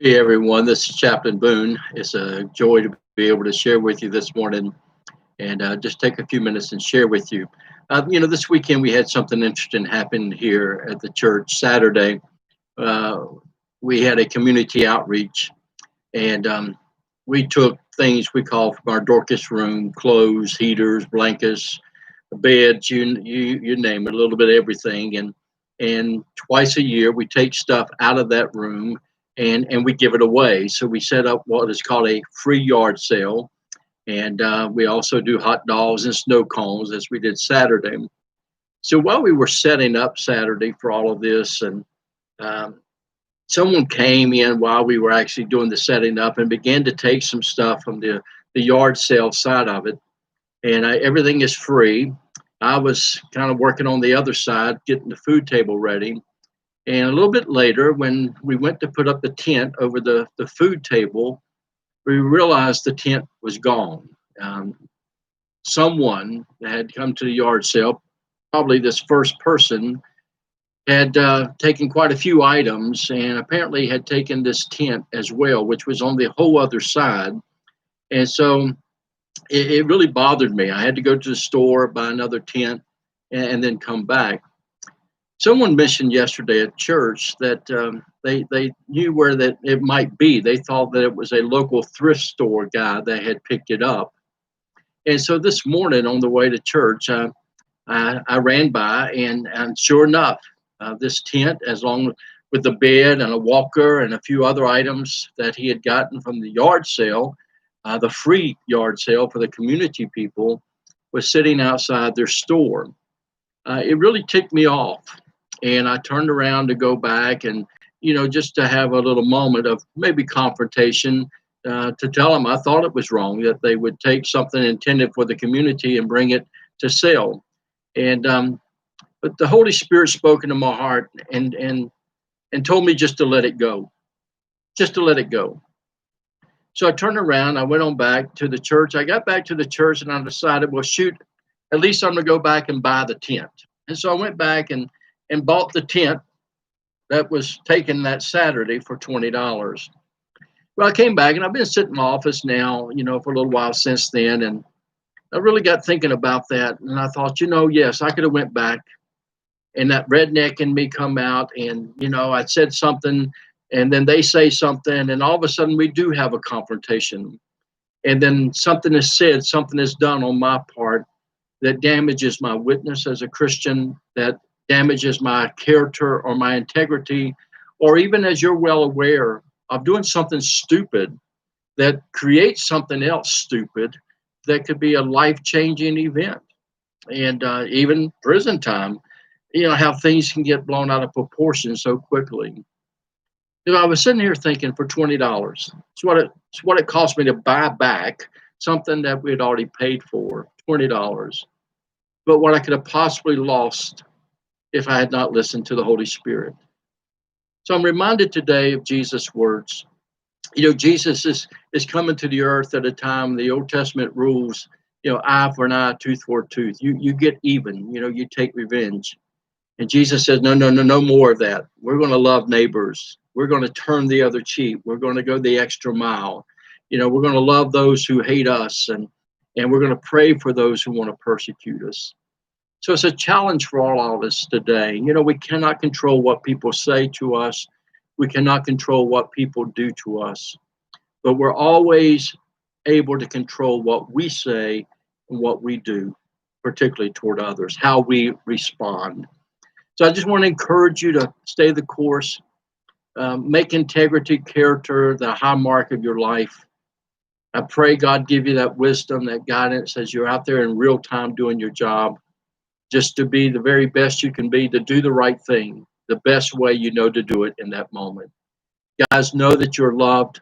Hey everyone, this is Chaplain Boone. It's a joy to be able to share with you this morning and just take a few minutes and share with you. This weekend we had something interesting happen here at the church. Saturday, uh, we had a community outreach and we took things we call from our Dorcas room: clothes, heaters, blankets, beds, you name it, a little bit of everything. And twice a year we take stuff out of that room and we give it away. So we set up what is called a free yard sale, and we also do hot dogs and snow cones as we did Saturday. So while we were setting up Saturday for all of this, and um, someone came in while we were actually doing the setting up and began to take some stuff from the yard sale side of it, and everything is free. I was kind of working on the other side, getting the food table ready. And a little bit later, when we went to put up the tent over the food table, we realized the tent was gone. Um, Someone that had come to the yard sale, probably this first person, had taken quite a few items and apparently had taken this tent as well, which was on the whole other side. And so it really bothered me. I had to go to the store, buy another tent, and then come back. Someone mentioned yesterday at church that they knew where that it might be. They thought that it was a local thrift store guy that had picked it up. And so this morning on the way to church, I ran by, and sure enough, this tent, as long with the bed and a walker and a few other items that he had gotten from the yard sale, the free yard sale for the community people, was sitting outside their store. It really ticked me off. And I turned around to go back and, just to have a little moment of maybe confrontation, to tell them I thought it was wrong that they would take something intended for the community and bring it to sale. And but the Holy Spirit spoke into my heart and told me just to let it go, just to let it go. So I turned around, I went on back to the church. I got back to the church and I decided, well, shoot, at least I'm going to go back and buy the tent. And so I went back and bought the tent that was taken that Saturday for $20. Well, I came back and I've been sitting in my office now, for a little while since then. And I really got thinking about that. And I thought, yes, I could have went back and that redneck in me come out and, I said something and then they say something. And all of a sudden we do have a confrontation. And then something is said, something is done on my part that damages my witness as a Christian, that damages my character or my integrity, or even, as you're well aware, of doing something stupid that creates something else stupid that could be a life-changing event. And even prison time, how things can get blown out of proportion so quickly. I was sitting here thinking, for $20, it's what it cost me to buy back something that we had already paid for, $20. But what I could have possibly lost if I had not listened to the Holy Spirit. So I'm reminded today of Jesus' words. Jesus is coming to the earth at a time the Old Testament rules, eye for an eye, tooth for a tooth. You get even, you take revenge. And Jesus says, no, no, no, no more of that. We're going to love neighbors. We're going to turn the other cheek. We're going to go the extra mile. We're going to love those who hate us, and we're going to pray for those who want to persecute us. So it's a challenge for all of us today. We cannot control what people say to us. We cannot control what people do to us. But we're always able to control what we say and what we do, particularly toward others, how we respond. So I just want to encourage you to stay the course, make integrity, character the high mark of your life. I pray God give you that wisdom, that guidance as you're out there in real time doing your job, just to be the very best you can be, to do the right thing, the best way you know to do it in that moment. Guys, know that you're loved.